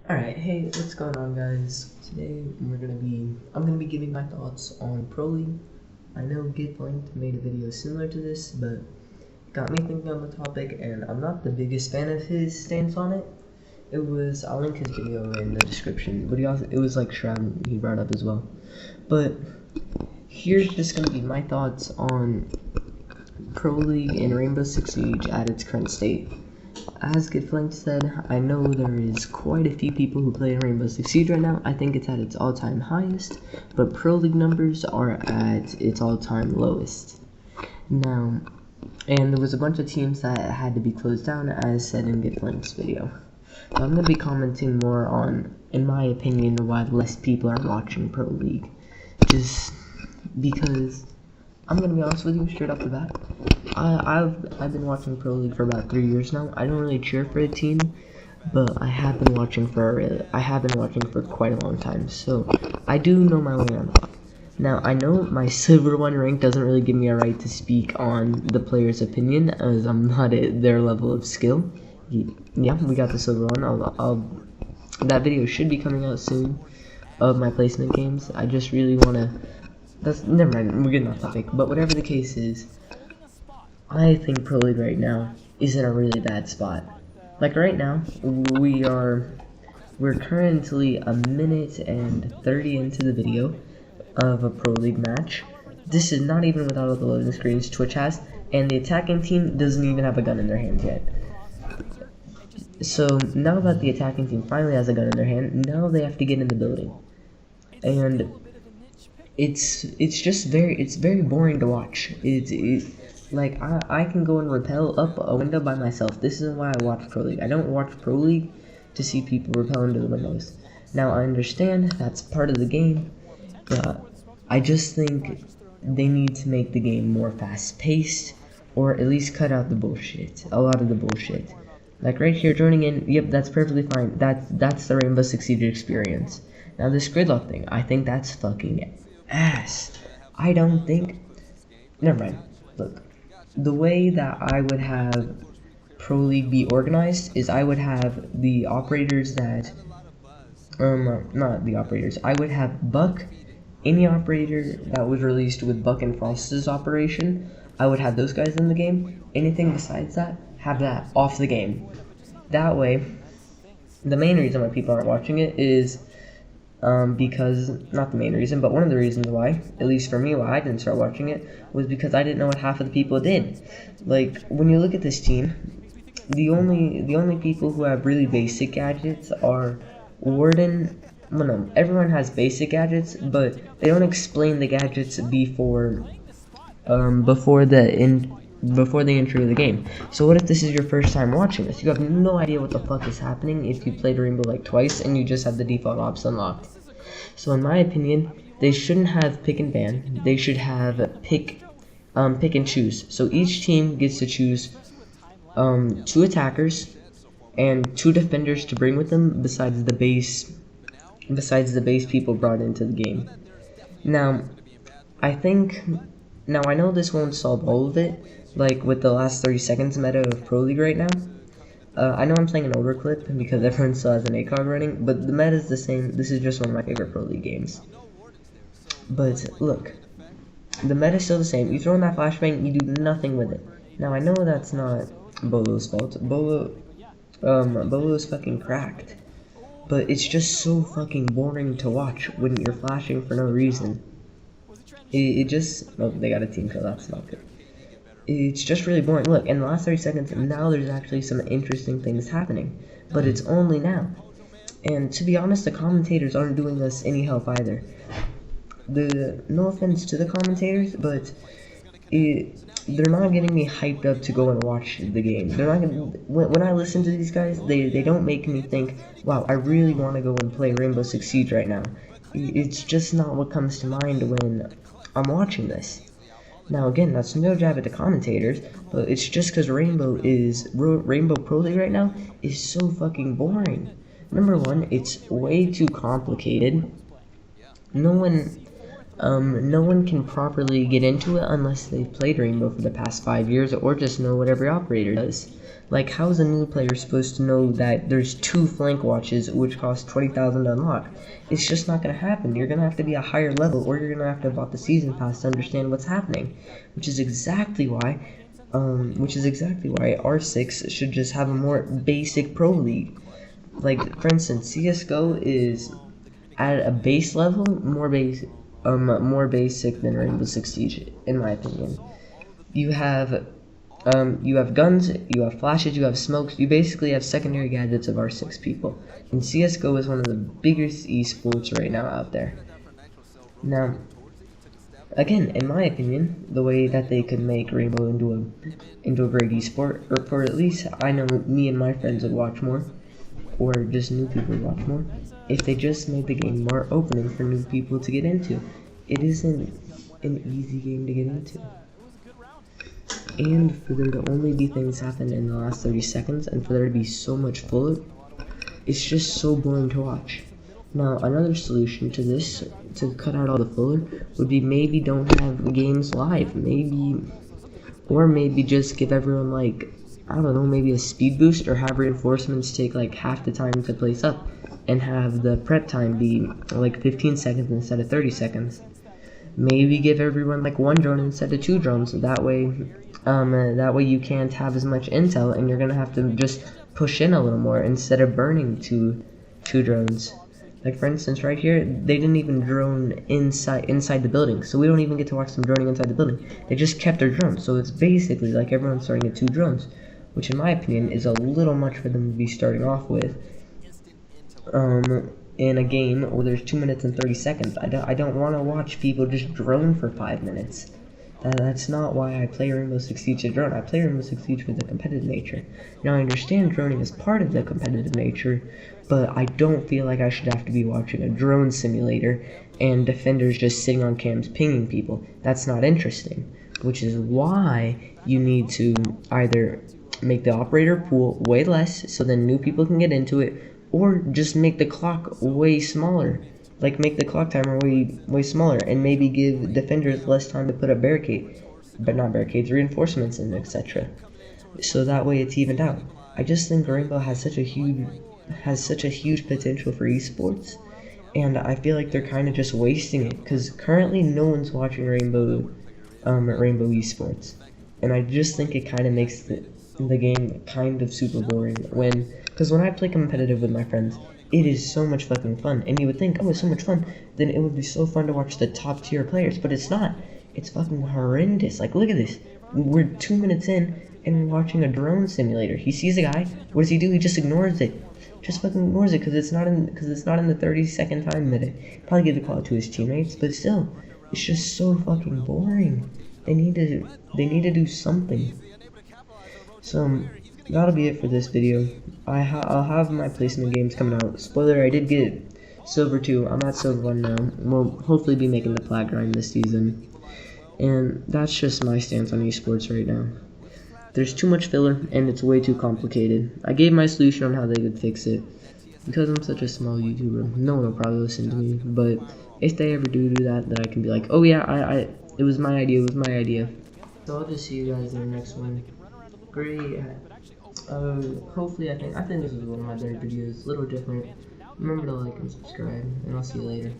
Alright, hey, what's going on, guys? Today I'm gonna be giving my thoughts on Pro League. I know GitLink made a video similar to this, but it got me thinking on the topic, and I'm not the biggest fan of his stance on it. I'll link his video in the description, but it was like Shroud he brought up as well. But here's just gonna be my thoughts on Pro League and Rainbow Six Siege at its current state. As GitFlank said, I know there is quite a few people who play Rainbow Six Siege right now. I think it's at its all-time highest, but Pro League numbers are at its all-time lowest. Now, and there was a bunch of teams that had to be closed down, as said in GitFlank's video. So I'm going to be commenting more on, in my opinion, why less people are watching Pro League. Just because, I'm going to be honest with you straight off the bat, I've been watching Pro League for about 3 years now. I don't really cheer for a team, but I have been watching for quite a long time, so I do know my way around the block. Now, I know my Silver 1 rank doesn't really give me a right to speak on the player's opinion, as I'm not at their level of skill. Yeah, we got the Silver 1. That video should be coming out soon of my placement games. I just really want to... Never mind, we're getting off topic. But whatever the case is, I think Pro League right now is in a really bad spot. Like right now, we're currently a minute and 30 into the video of a Pro League match. This is not even without all the loading screens Twitch has, and the attacking team doesn't even have a gun in their hand yet. So now that the attacking team finally has a gun in their hand, now they have to get in the building. And it's very boring to watch. Like, I can go and rappel up a window by myself. This isn't why I watch Pro League. I don't watch Pro League to see people rappel into the windows. Now, I understand that's part of the game, but I just think they need to make the game more fast-paced, or at least cut out the bullshit. A lot of the bullshit. Like right here, joining in, yep, that's perfectly fine. That's the Rainbow Six Siege experience. Now, this gridlock thing, I think that's fucking ass. I don't think... Never mind. Look. The way that I would have Pro League be organized is I would have the operators that, not the operators, I would have Buck, any operator that was released with Buck and Frost's operation, I would have those guys in the game. Anything besides that, have that off the game. That way, the main reason why people aren't watching it is because, not the main reason, but one of the reasons why, at least for me, why I didn't start watching it, was because I didn't know what half of the people did. Like, when you look at this team, the only people who have really basic gadgets are Warden. Well, no, everyone has basic gadgets, but they don't explain the gadgets before the intro of the game. So what if this is your first time watching this? You have no idea what the fuck is happening if you played Rainbow like twice and you just have the default ops unlocked. So in my opinion, they shouldn't have pick and ban. They should have pick and choose. So each team gets to choose 2 attackers and 2 defenders to bring with them besides the base people brought into the game. Now I know this won't solve all of it, like with the last 30 seconds meta of Pro League right now. I know I'm playing an older clip because everyone still has an ACOG running, but the meta is the same. This is just one of my favorite Pro League games. But look, the meta is still the same. You throw in that flashbang, you do nothing with it. Now I know that's not Bolo's fault. Bolo is fucking cracked. But it's just so fucking boring to watch when you're flashing for no reason. It just... Oh, they got a team kill, that's not good. It's just really boring. Look, in the last 30 seconds, now there's actually some interesting things happening. But it's only now. And to be honest, the commentators aren't doing us any help either. No offense to the commentators, but they're not getting me hyped up to go and watch the game. They're not gonna, when I listen to these guys, they don't make me think, wow, I really want to go and play Rainbow Six Siege right now. It's just not what comes to mind when I'm watching this. Now again, that's no jab at the commentators, but it's just because Rainbow Pro League right now is so fucking boring. Number one, it's way too complicated. No one no one can properly get into it unless they've played Rainbow for the past 5 years or just know what every operator does. Like, how is a new player supposed to know that there's 2 flank watches which cost 20,000 to unlock? It's just not going to happen. You're going to have to be a higher level, or you're going to have to have bought the season pass to understand what's happening, which is exactly why R6 should just have a more basic pro league. Like, for instance, CSGO is at a base level more basic than Rainbow Six Siege, in my opinion. You have guns, you have flashes, you have smokes, you basically have secondary gadgets of R6 people. And CSGO is one of the biggest esports right now out there. Now, again, in my opinion, the way that they could make Rainbow into a great esport, or for at least I know me and my friends would watch more, or just new people would watch more, if they just made the game more opening for new people to get into. It isn't an easy game to get into. And for there to only be things happen in the last 30 seconds, and for there to be so much filler, it's just so boring to watch. Now, another solution to this, to cut out all the filler, would be maybe don't have games live, or maybe just give everyone, like, I don't know, maybe a speed boost, or have reinforcements take like half the time to place up, and have the prep time be like 15 seconds instead of 30 seconds. Maybe give everyone like 1 drone instead of 2 drones, that way you can't have as much intel, and you're gonna have to just push in a little more instead of burning two drones. Like, for instance, right here, they didn't even drone inside the building, so we don't even get to watch them droning inside the building. They just kept their drones, so it's basically like everyone's starting at 2 drones, which in my opinion is a little much for them to be starting off with. In a game where there's 2 minutes and 30 seconds, I don't want to watch people just drone for 5 minutes. That's not why I play Rainbow Six Siege to drone. I play Rainbow Six Siege for the competitive nature. Now, I understand droning is part of the competitive nature, but I don't feel like I should have to be watching a drone simulator and defenders just sitting on cams pinging people. That's not interesting, which is why you need to either make the operator pool way less so then new people can get into it, or just make the clock way smaller. Like, make the clock timer way smaller, and maybe give defenders less time to put up reinforcements and etc. So that way it's evened out. I just think Rainbow has such a huge potential for esports, and I feel like they're kind of just wasting it, because currently no one's watching Rainbow Esports, and I just think it kind of makes the game kind of super boring. Because when I play competitive with my friends, it is so much fucking fun, and you would think, oh, it's so much fun, then it would be so fun to watch the top tier players, but it's not. It's fucking horrendous. Like, look at this. We're 2 minutes in, and we're watching a drone simulator. He sees a guy. What does he do? He just ignores it. Just fucking ignores it, because it's not in the 30-second time limit. Probably give the call to his teammates, but still, it's just so fucking boring. They need to do something. So that'll be it for this video. I'll have my placement games coming out. Spoiler, I did get Silver 2. I'm at Silver 1 now. We'll hopefully be making the plat grind this season. And that's just my stance on esports right now. There's too much filler, and it's way too complicated. I gave my solution on how they could fix it. Because I'm such a small YouTuber, no one will probably listen to me. But if they ever do that, then I can be like, oh yeah, it was my idea. So I'll just see you guys in the next one. Great. Hopefully I think this was one of my better videos, a little different. Remember to like and subscribe, and I'll see you later.